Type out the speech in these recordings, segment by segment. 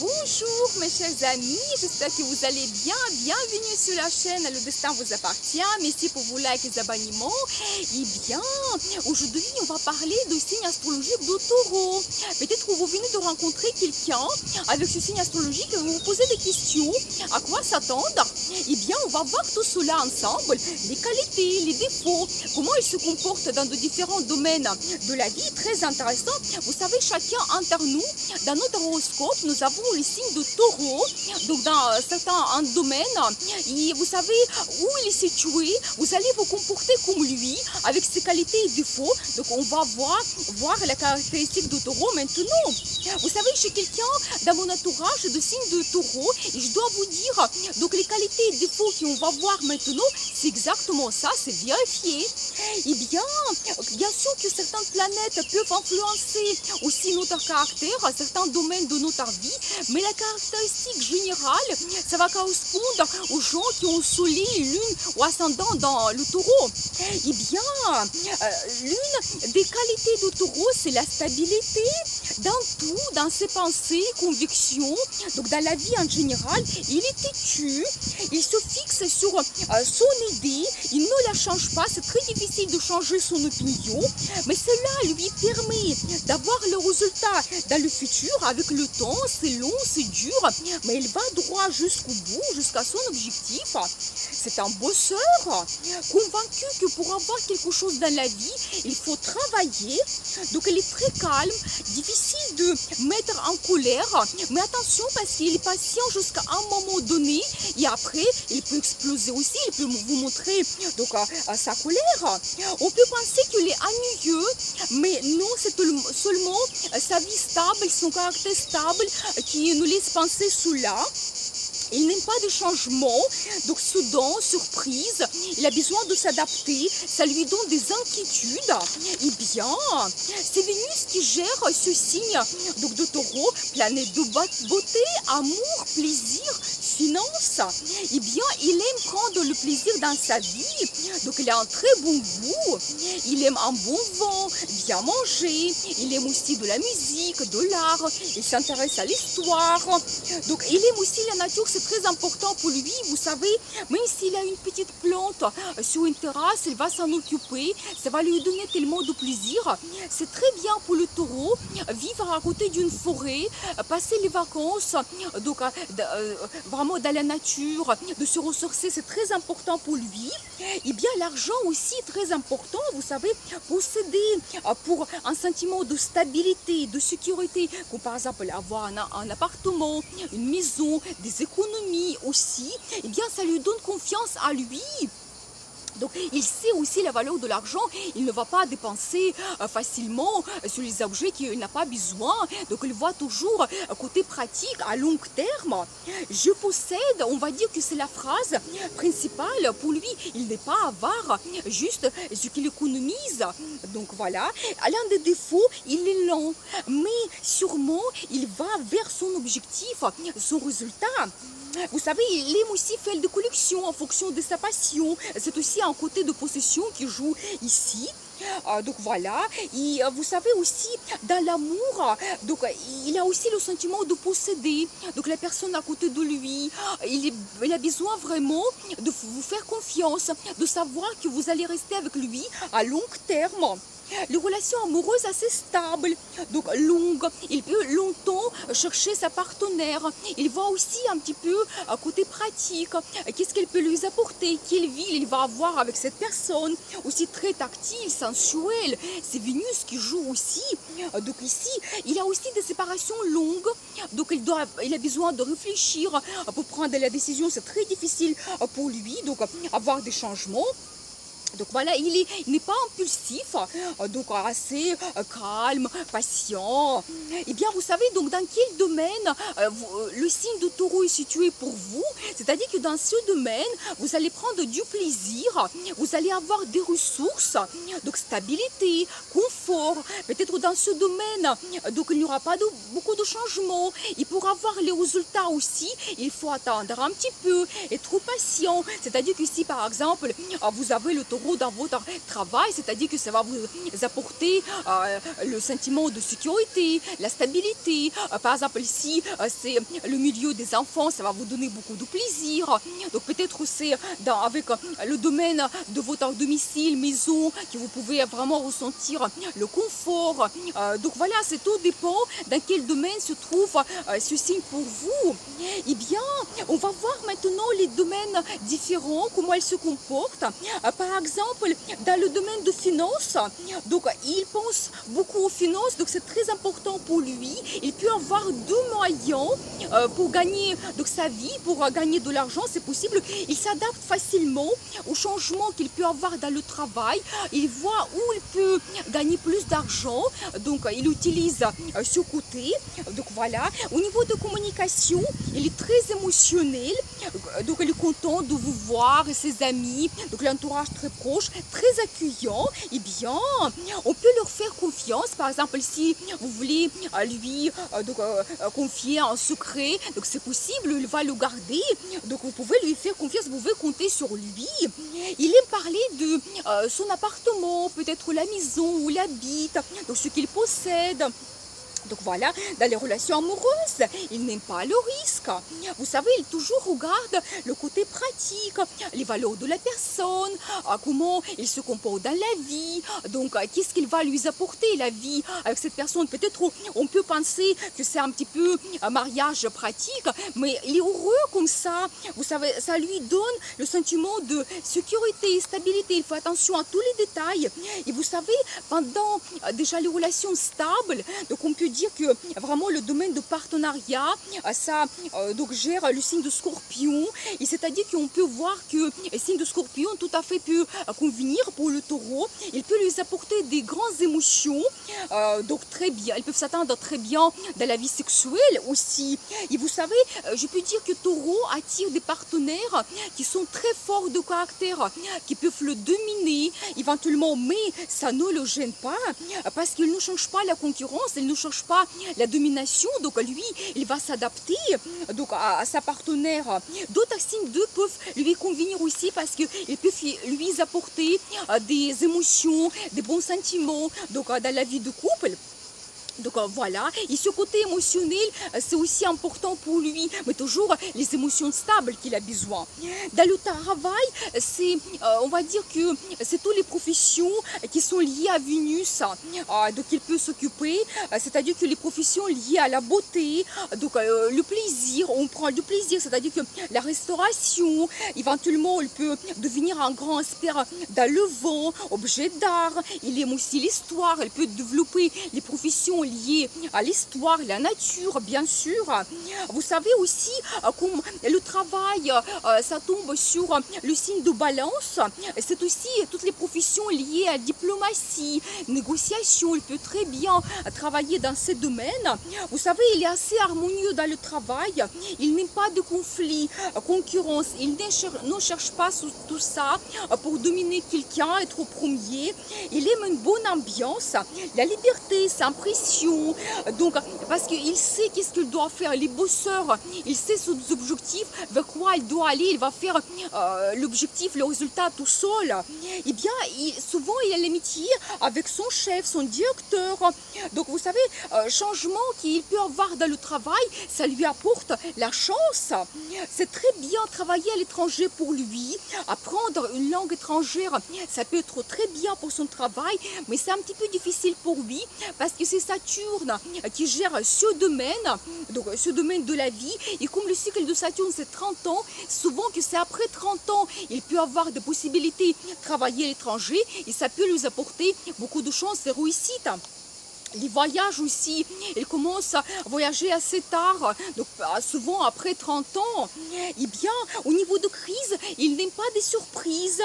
Bonjour mes chers amis, j'espère que vous allez bien. Bienvenue sur la chaîne Le Destin vous appartient. Merci pour vos likes et abonnements. Et bien, aujourd'hui on va parler de signe astrologique de Taureau. Peut-être que vous venez de rencontrer quelqu'un avec ce signe astrologique et vous vous posez des questions. À quoi s'attendre? Eh bien, on va voir tout cela ensemble. Les qualités, les défauts, comment ils se comportent dans de différents domaines de la vie. Très intéressant. Vous savez, chacun entre nous, dans notre horoscope, nous avons le signe de Taureau. Donc, dans certains domaines, et vous savez où il est situé, vous allez vous comporter comme lui, avec ses qualités et défauts. Donc, on va voir la caractéristique de Taureau maintenant. Vous savez, chez quelqu'un dans mon entourage de signe de Taureau, et je dois vous dire, donc les qualités et défauts qu'on va voir maintenant, c'est exactement ça, c'est vérifié. Eh bien sûr que certaines planètes peuvent influencer aussi notre caractère, certains domaines de notre vie, mais la caractéristique générale, ça va correspondre aux gens qui ont soleil, lune ou ascendant dans le Taureau. Eh bien, l'une des qualités de Taureau, c'est la stabilité dans tout, dans ses pensées, convictions, donc dans la vie en général. Il est têtu, il se fixe sur son idée, il ne la change pas, c'est très difficile de changer son opinion, mais cela lui permet d'avoir le résultat dans le futur. Avec le temps, c'est long, c'est dur, mais il va droit jusqu'au bout, jusqu'à son objectif. C'est un bosseur, convaincu que pour avoir quelque chose dans la vie, il faut travailler. Donc il est très calme, difficile de mettre en colère, mais attention parce qu'il est patient jusqu'à un moment donné et après il peut exploser aussi, il peut vous montrer donc sa colère. On peut penser qu'il est ennuyeux, mais non, c'est seulement sa vie stable, son caractère stable qui nous laisse penser cela. Il n'aime pas de changement, donc soudain, surprise, il a besoin de s'adapter, ça lui donne des inquiétudes. Eh bien, c'est Vénus qui gère ce signe donc de Taureau, planète de beauté, amour, plaisir, finance. Eh bien, il aime prendre le plaisir dans sa vie, donc il a un très bon goût, il aime un bon vin, bien manger, il aime aussi de la musique, de l'art, il s'intéresse à l'histoire, donc il aime aussi la nature, c'est très important pour lui, vous savez, même s'il a une petite plante sur une terrasse, il va s'en occuper, ça va lui donner tellement de plaisir. C'est très bien pour le Taureau, vivre à côté d'une forêt, passer les vacances, donc vraiment dans la nature, de se ressourcer, c'est très important pour lui. Et bien l'argent aussi est très important, vous savez, posséder pour un sentiment de stabilité, de sécurité, comme par exemple avoir un appartement, une maison, des économies aussi, et bien ça lui donne confiance à lui. Donc il sait aussi la valeur de l'argent, il ne va pas dépenser facilement sur les objets qu'il n'a pas besoin, donc il voit toujours côté pratique à long terme. Je possède, on va dire que c'est la phrase principale pour lui, il n'est pas avare, juste ce qu'il économise. Donc voilà, l'un des défauts, il est lent, mais sûrement il va vers son objectif, son résultat. Vous savez, il aime aussi faire des collections en fonction de sa passion. C'est aussi un côté de possession qui joue ici. Donc voilà, et vous savez aussi dans l'amour, donc il a aussi le sentiment de posséder, donc la personne à côté de lui, il a besoin vraiment de vous faire confiance, de savoir que vous allez rester avec lui à long terme. Les relations amoureuses assez stables, donc longues, il peut longtemps chercher sa partenaire, il voit aussi un petit peu côté pratique, qu'est-ce qu'elle peut lui apporter, quelle vie il va avoir avec cette personne, aussi très tactile, sensuel, c'est Vénus qui joue aussi, donc ici, il a aussi des séparations longues, donc il a besoin de réfléchir pour prendre la décision, c'est très difficile pour lui, donc avoir des changements. Donc voilà, il n'est pas impulsif, donc assez calme, patient. Et bien vous savez donc dans quel domaine le signe de Taureau est situé pour vous. C'est-à-dire que dans ce domaine, vous allez prendre du plaisir, vous allez avoir des ressources, donc stabilité, confort. Peut-être dans ce domaine, donc il n'y aura pas beaucoup de changements. Et pour avoir les résultats aussi, il faut attendre un petit peu, être patient. C'est-à-dire que si par exemple, vous avez le Taureau taureau dans votre travail, c'est-à-dire que ça va vous apporter le sentiment de sécurité, la stabilité. Par exemple, ici, c'est le milieu des enfants, ça va vous donner beaucoup de plaisir. Donc peut-être c'est avec le domaine de votre domicile, maison, que vous pouvez vraiment ressentir le confort. Donc voilà, c'est tout dépend dans quel domaine se trouve ce signe pour vous. Eh bien, on va voir maintenant les domaines différents, comment ils se comportent. Par exemple, dans le domaine de finances, donc il pense beaucoup aux finances, donc c'est très important pour lui. Il peut avoir deux moyens pour gagner donc, sa vie, pour gagner de l'argent, c'est possible. Il s'adapte facilement aux changements qu'il peut avoir dans le travail. Il voit où il peut gagner plus d'argent, donc il utilise ce côté. Donc voilà, au niveau de communication, il est très émotionnel, donc il est content de vous voir, ses amis, donc l'entourage très proche, très accueillant. Eh bien, on peut leur faire confiance. Par exemple, si vous voulez lui confier un secret, donc c'est possible, il va le garder. Donc vous pouvez lui faire confiance, vous pouvez compter sur lui. Il aime parler de son appartement, peut-être la maison où il habite, donc ce qu'il possède. Donc voilà, dans les relations amoureuses, il n'aime pas le risque. Vous savez, il toujours regarde le côté pratique, les valeurs de la personne, comment il se comporte dans la vie. Donc, qu'est-ce qu'il va lui apporter la vie avec cette personne. Peut-être on peut penser que c'est un petit peu un mariage pratique, mais il est heureux comme ça. Vous savez, ça lui donne le sentiment de sécurité, stabilité. Il fait attention à tous les détails. Et vous savez, pendant déjà les relations stables, donc on peut dire que vraiment le domaine de partenariat, ça donc gère le signe de Scorpion, et c'est-à-dire qu'on peut voir que le signe de Scorpion tout à fait peut convenir pour le taureau. Il peut lui apporter des grandes émotions, donc très bien, ils peuvent s'attendre très bien dans la vie sexuelle aussi. Et vous savez, je peux dire que taureau attire des partenaires qui sont très forts de caractère, qui peuvent le dominer éventuellement, mais ça ne le gêne pas parce qu'il ne change pas la concurrence, il ne change pas la domination, donc lui il va s'adapter donc à sa partenaire. D'autres signes 2 peuvent lui convenir aussi parce qu'ils peuvent lui apporter des émotions, des bons sentiments donc dans la vie de couple. Donc voilà, et ce côté émotionnel, c'est aussi important pour lui, mais toujours les émotions stables qu'il a besoin. Dans le travail, c'est, on va dire que c'est toutes les professions qui sont liées à Vénus, donc il peut s'occuper, c'est-à-dire que les professions liées à la beauté, donc le plaisir, on prend du plaisir, c'est-à-dire que la restauration, éventuellement il peut devenir un grand expert dans le vent, objet d'art, il aime aussi l'histoire, il peut développer les professions liées à l'histoire, la nature, bien sûr. Vous savez aussi, comme le travail, ça tombe sur le signe de Balance. C'est aussi toutes les professions liées à la diplomatie, négociation. Il peut très bien travailler dans ces domaines. Vous savez, il est assez harmonieux dans le travail. Il n'aime pas de conflit, concurrence. Il ne cherche pas tout ça pour dominer quelqu'un, être au premier. Il aime une bonne ambiance, la liberté, sans pression. Donc, parce qu'il sait qu'est-ce qu'il doit faire. Les bosseurs, il sait ses objectifs, vers quoi il doit aller. Il va faire l'objectif, le résultat tout seul. Eh bien, souvent, il a l'amitié avec son chef, son directeur. Donc, vous savez, changement qu'il peut avoir dans le travail, ça lui apporte la chance. C'est très bien travailler à l'étranger pour lui. Apprendre une langue étrangère, ça peut être très bien pour son travail, mais c'est un petit peu difficile pour lui parce que c'est Saturne qui gère ce domaine, donc ce domaine de la vie. Et comme le cycle de Saturne c'est 30 ans, souvent que c'est après 30 ans, il peut avoir des possibilités de travailler à l'étranger et ça peut lui apporter beaucoup de chances et réussite. Les voyages aussi, il commence à voyager assez tard, donc souvent après 30 ans. Eh bien, au niveau de crise, il n'aime pas des surprises.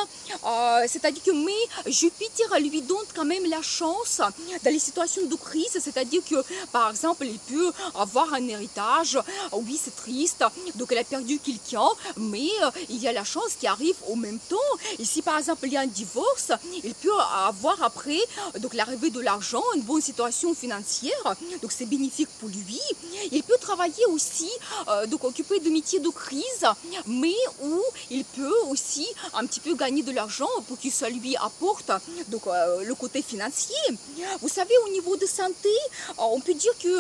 C'est-à-dire que mais Jupiter lui donne quand même la chance dans les situations de crise. C'est-à-dire que, par exemple, il peut avoir un héritage. Oui, c'est triste, donc elle a perdu quelqu'un, mais il y a la chance qui arrive au même temps. Et si, par exemple, il y a un divorce, il peut avoir après donc l'arrivée de l'argent, une bonne situation situation financière, donc c'est bénéfique pour lui. Il peut travailler aussi, donc occuper de métiers de crise, mais où il peut aussi un petit peu gagner de l'argent pour que ça lui apporte donc, le côté financier. Vous savez, au niveau de santé, on peut dire que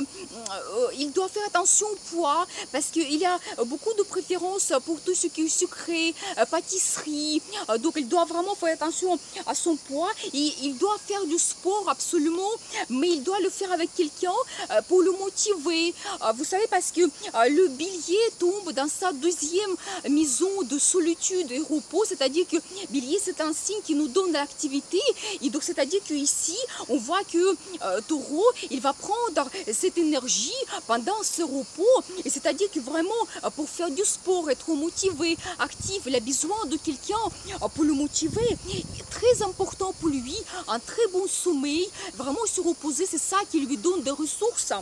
il doit faire attention au poids parce qu'il y a beaucoup de préférences pour tout ce qui est sucré, pâtisserie. Donc il doit vraiment faire attention à son poids. Il doit faire du sport absolument, mais il doit le faire avec quelqu'un pour le motiver. Vous savez, parce que le Bélier tombe dans sa deuxième maison de solitude et repos, c'est-à-dire que Bélier c'est un signe qui nous donne de l'activité, et donc c'est-à-dire qu'ici on voit que Taureau il va prendre cette énergie pendant ce repos, et c'est-à-dire que vraiment pour faire du sport, être motivé, actif, il a besoin de quelqu'un pour le motiver. Très important pour lui, un très bon sommeil, vraiment se reposer, c'est ça qui lui donne des ressources.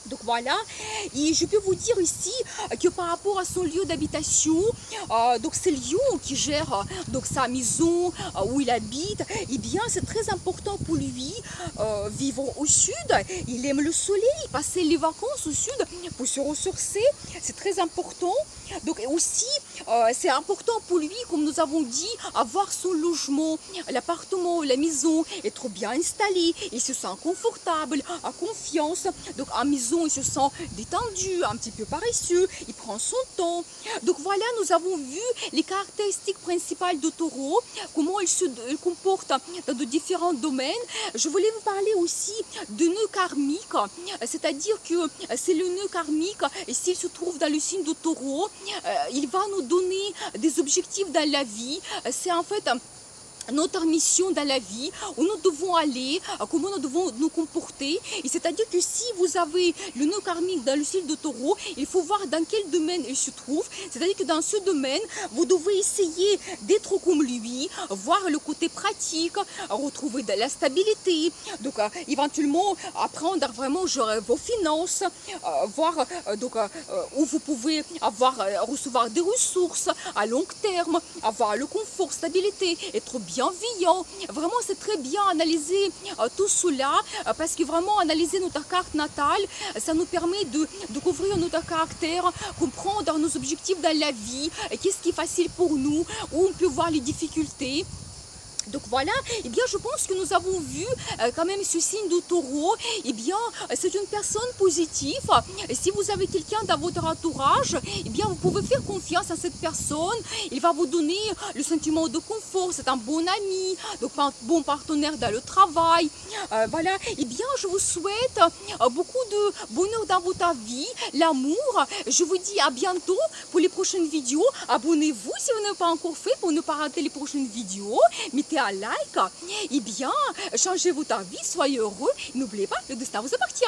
Donc voilà, et je peux vous dire ici que par rapport à son lieu d'habitation, donc c'est Lion qui gère donc sa maison où il habite, et bien c'est très important pour lui vivre au sud. Il aime le soleil, passer les vacances au sud pour se ressourcer, c'est très important. Donc aussi c'est important pour lui, comme nous avons dit, avoir son logement, l'appartement, la maison, être bien installé, il se sent confortable, à confiance, donc en maison il se sent détendu, un petit peu paresseux, il prend son temps. Donc voilà, nous avons vu les caractéristiques principales de Taureau, comment il se comporte dans de différents domaines. Je voulais vous parler aussi de nœud karmique, c'est-à-dire que c'est le nœud karmique, et s'il se trouve dans le signe de Taureau, il va nous donner des objectifs dans la vie. C'est en fait notre mission dans la vie, où nous devons aller, comment nous devons nous comporter. Et c'est-à-dire que si vous avez le nœud karmique dans le signe de Taureau, il faut voir dans quel domaine il se trouve. C'est-à-dire que dans ce domaine, vous devez essayer d'être comme lui, voir le côté pratique, retrouver de la stabilité, donc éventuellement apprendre vraiment gérer vos finances, voir donc où vous pouvez recevoir des ressources à long terme, avoir le confort, stabilité, être bienveillant. Vraiment, c'est très bien analyser tout cela, parce que vraiment analyser notre carte natale, ça nous permet de découvrir notre caractère, comprendre nos objectifs dans la vie, qu'est-ce qui est facile pour nous, où on peut voir les difficultés. Donc voilà, et bien je pense que nous avons vu quand même ce signe de Taureau, et bien c'est une personne positive. Et si vous avez quelqu'un dans votre entourage, et bien vous pouvez faire confiance à cette personne, il va vous donner le sentiment de confort, c'est un bon ami, donc un bon partenaire dans le travail. Voilà, et bien je vous souhaite beaucoup de bonheur dans votre vie, l'amour. Je vous dis à bientôt pour les prochaines vidéos. Abonnez-vous si vous n'avez pas encore fait pour ne pas rater les prochaines vidéos. Mettez un like, et bien changez votre vie, soyez heureux, n'oubliez pas, le destin vous appartient.